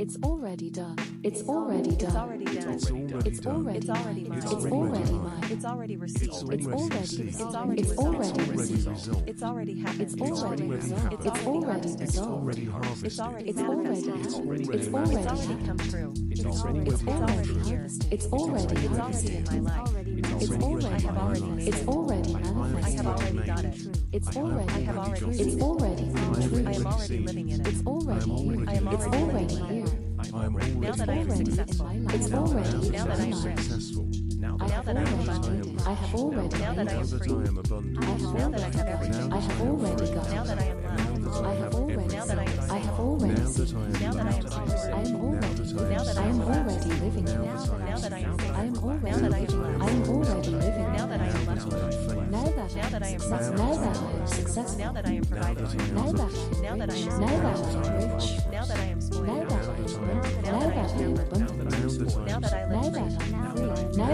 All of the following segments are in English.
It's already done. It's already done. It's already done. It's already It's done. already It's already mine. mine. It's already mine. It's already received. It's It's already already received. received. It's already It's already resolved. received. It's already happened. It's already already resolved. happened. It's already harvested. It's resolved. already harvested. It's already It's already manifested. happened. already It's It's already already happened. come true. It's already It's It's already already here. harvested. It's already It's already harvested. in my life. It's already I have already made It's it. already I have manifested. already got it. It's already I have already It's received it. already come true. I am already living in it. It's already here. I am It's already already living in here. it. I am already Now that I am already successful. in my life. It's already Now that I am mine. rich. successful. Now I have that I am already abundant. made it. I have already Now that made I am it. free. I am abundant. I have Now that I have already everything. I have already got Now it. that I am loved. I have already Now that I am I have safe. already Now seen. that Now that I am secure. secure. I am already Now that I I am am already living in it. Now that I am safe. I am already Now that I am living. blessed. I am already living. Now that I am lucky. Now that I am successful. Now that I am successful. Now that I am provided. Now that Now that I am Now that I am rich. Now that I am Now spoiled. that I am abundant. Now that I am abundant. Now that I Now live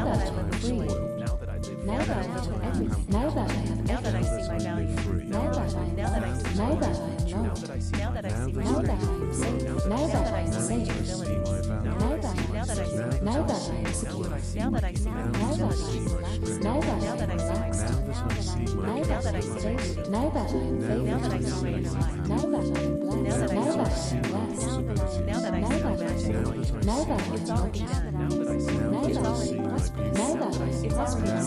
that free. I am free. Now that I am free. Now that I have everything. Now that I have Now that I everything. see my value. Now that I am Now that I see now joy. that I am loved. Now that I see my Now that strength. I am safe. Now Now that that I I am see my safe. abilities. Now that I Now am that I see secure. my Now that potential. I am secure. Now that I see my Now that I possibilities. am relaxed. Now that Now I that am I see my relaxed. growth. Now Now that I am see my safe. beauty. Now that I am favored. Now that I see my inner light. Now that I am blessed. Now that I Now that I see am blessed. Now that I Now see my that I magic. see. Now that I It's am already done. Now that I see. Now It's that I already see. prosperous. Now that I see. It's already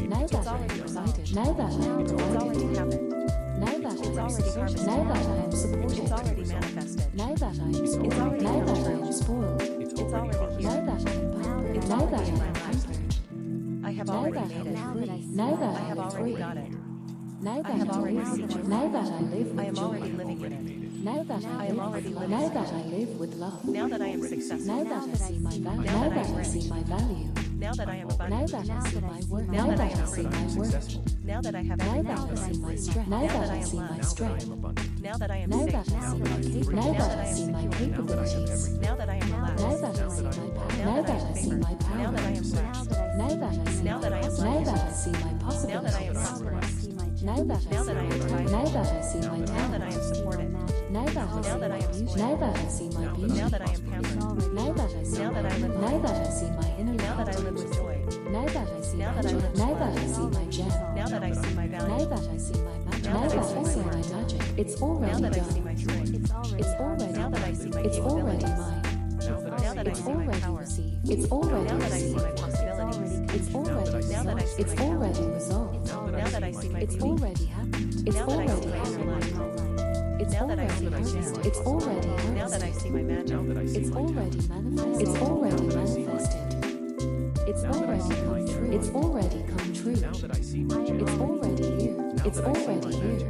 Now received. that I am already provided. resolved. Now that I am It's already provided. happened. Now that It's I am already supported. harvested. Now that I am supported. It's already manifested. Now that I am It's spoiled. already Now come that I true. am spoiled. It's already Now here. that I am pampered. It's Now that already I in my am life. pampered. I have Now already that I made am it. free. Now that I have I am already free. got it. Now that I have I already live seen with it. joy. Now that I live I am with already joy. living in it. Now that I I am live already with love. living Now in that it. I live with love. Now that I am successful. Now that I see my value. Now Now that I that am I rich. see my value. Now that I am Now abundant. that I see my worth. Now that I am see free. my worth. Now that I have Now everything. that I see my strength. Now that I see my strength. Now that I am Now safe. that I see my capabilities. Now that I see my capabilities. Now that I am relaxed. Now that I see my power. Now that I see my power. Now that I am blessed. Now that I see Now that I am now blessed. that I see my Now that I am possibilities. prosperous. Now that Now that I am provided. now that I see my Now that I talent. am supported. Now that I see Now that I am my beauty. spoiled. Now that I see my beauty. Now that I am pampered. Now that I see Now that I live now life. that I see my inner Now that I light. live with joy. Now that I see Now my that I joy. live Now with that I love. see my gem. Now that I see my Now value. that I see my magic. Now Now that I that see I my see my worth. magic. It's Now already that I see done. my strength. It's already Now that I see my It's already capabilities. mine. Now that I It's see my already power. received. It's already Now that I see my received. possibilities. It's already Now that I see It's my talent. already resolved. Now that I see my It's beauty. already happened. It's Now that I see already my inner happened. light. It's Now that I see already my harvested. gem. It's already Now that I harvested. see my magic. It's already manifested. It's already manifested. It's already come true. It's already come true. It's already here. It's already here.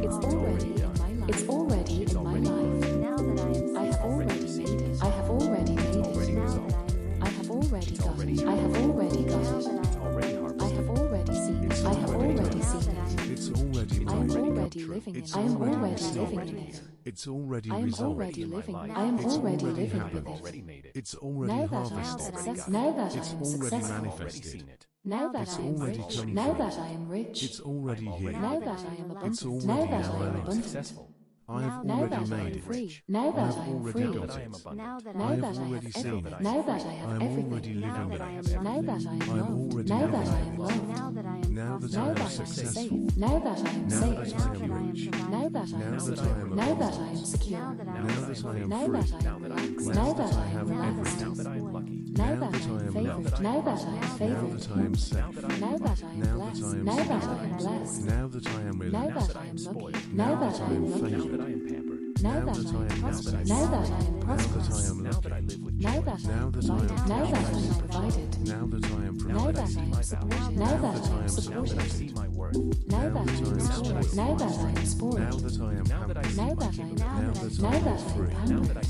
It's already in my life. It's already in my life. I have already made it. I have already made it. I have already got it. I have already got it. I have already seen it. I have already seen it. It's already I am mine. already living it. I am already living in it. It's already I am resolved. already living. I am It's already already living happened. with it. It's already Now that I am harvested. successful. Now that I It's am already successful. manifested. Now that It's I am already rich. come Now true. that I am rich. It's already here. Now that I am abundant. already Now that in I am my life. abundant. I have Now already that I made am it. free. Now I that have I am already free. got it. Now I that have I have already seen everything. it. Now that I have I'm everything. already living Now it. that I am I'm loved. already Now that I living am it. loved. Now that Now I that am I am successful. safe. Now that I am Now safe. that I am rich. Now that I Now am that I secure. am Now that abundant. I am secure. Now that I am Now free. that I am relaxed. Now Now that that I I am have relaxed. everything. Now that I am favored. Now that I am Now favored. that I am safe. Now that I am Now that blessed. I am Now that secure. I am blessed. Now that I am Now relaxed. that I am lucky. Now that I am lucky. favored. Now that I am prosperous. Now that I am Now that I prosperous. am lucky. Now that I Now am that I am provided. Now that I am prosperous. provided. Now that I am Now provided. that I am supported. Now that I am supported. Now that I am spoiled. Now that I am Now spoiled. that I am happy. Now that I am Now pampered. that Now I am that I am free. pampered. Now that I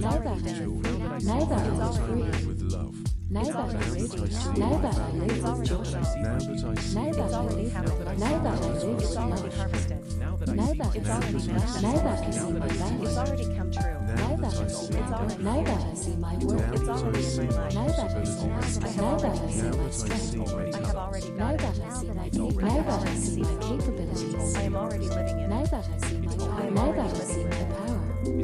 Now am that I am joy. free. Now that I Now am that I free. live with love. Now that I Now live that I with see joy. Now my that I value. live with joy. Now that I see Now that I already live happened. with Now that I live with It's already love. harvested. Now that It's I already see manifested. Now that I see my It's value. already come true. Now that I see my worth. Now that I see my Now worth. It's that I already in see my my life. Now that I see my possibilities. strength. I Now have that I already see Now my that I see strength. my I have already Now got that it. I see my I now have that I already see seen my it. capabilities. I am already living in Now it. that I see my power. I am Now already that I see living my with it. power.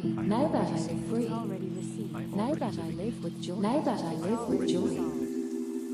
free. Now that I live free. Now that I live with joy. Now that I live with joy.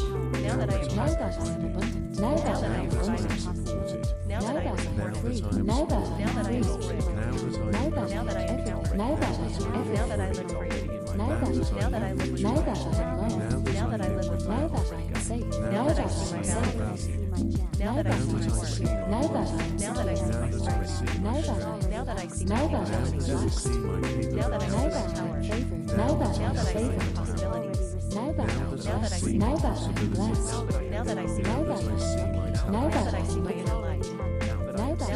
Now that I am Now that I prosperous. am abundant. Now that I am abundant. supported. Now Now that I that am I am free. free. Now that I Now am that I am free. free. Now that I Now am that I am everything. Now that I am Now that I everything. live free. Now that Now that I live with Now joy. that I am loved. Now that I live with Now love. that I am safe. Now that I see my value. Now that I see my worth. Now that I am Now that I see my strength. Now that I am Now that I see my Now that I am capabilities. blessed. Now that I Now see that my I am power. favored. Now that I Now am that I see favored. my possibilities. Now that I am Now that I blessed. see Now my that I am blessed. Now that I see my Now that I vision. am Now Now that that I I see am my inner light. Now that Now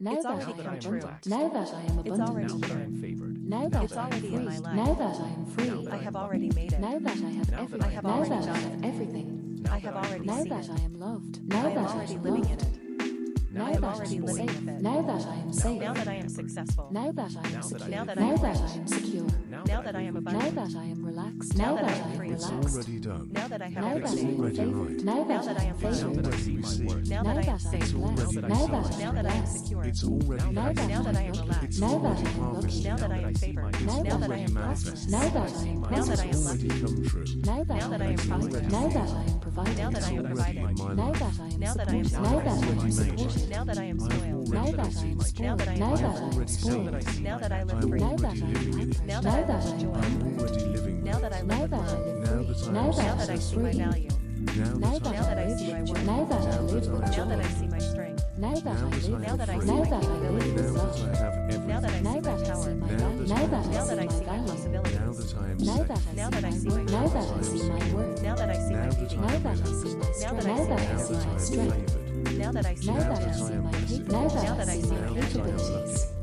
Now It's that already I am come true. abundant. Now that I am It's abundant. already Now that I here. am favored. Now that It's I am already free. in my life. Now that I am free. Now that I I have am already lucky. made it. Now that I have Now that everything. I have Now already that I done have it. everything. Now I that have I am already Now seen that it. I am loved. Now I am that I already am living in loved. it. Now I am that I I am living safe. with it. Now that I am safe. Now that I am successful. Now that I am secure. Now that Now I am that rich. I am secure. Now that I am Now abundant. that I am relaxed. Now Now that that I am I am free. It's relaxed. already done. Now that I have Now that I It's am already favored. right. Now Now that that I I am am It's favored. blessed. already received. Now that I am blessed. safe. Now It's that already I am Now that I am blessed. secure. It's already Now that Now that I am relaxed. It's Now that already I am harvested. Now that I am favored. Now Now that that I I am am prosperous. prosperous. Now that I am Now that I am It's prosperous. already lucky. come true. Now that Now that I am It's prosperous. Now already that I am provided. Now that I am It's provided. already my Now life. that I am Now that I am supported. Now that I am already made. supported. Now that I am I have spoiled. Now already that I am received. spoiled. Now that I am Now that I I have am already spoiled. saved. Now that I live I'm free. Now that already I am living in it. happy. Now Now that I that live I in joy. am I'm pampered. already living Now that I Now live with that I love. live Now free. that I Now am that Now I that I am see my free. value. Now Now that that Now I that I live see my with worth. joy. Now that I Now live that I with am Now that I joy. see my strength. Now that I live Now that I with see love. my Now that I live capabilities. with Now love. that I have Now that I everything. Now see my that I power. see my Now value. that Now I that Now I that see I my see my value. possibilities. Now that I am Now safe. that I Now see that I my see my worth. Now that I worth. see my worth. Now that I see Now my that beauty. I Now am that I relaxed. see my Now strength. that I Now see that my I Now see that I my am strength. favored. Now that I see Now my that I that see I am my blessed. now that Now I that I see see my my Now that I am capabilities. lucky.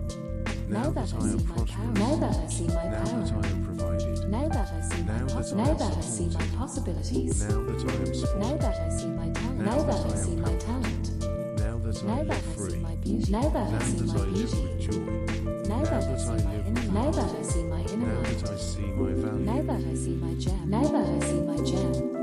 Now that I I see am my power. prosperous. Now that I see my Now that I power. am provided. Now that I see my Now that I now am that I see my supported. possibilities. Now that I am Now supported. that I see my talent. Now Now that that I I see am my powerful. talent. Now that I Now live that I see free. my beauty. Now that Now I see that my I live beauty. with joy. Now that I see my inner Now light. Now that I see my inner Now light. that I see my Now value. that I see my gem. Now that I see my gem.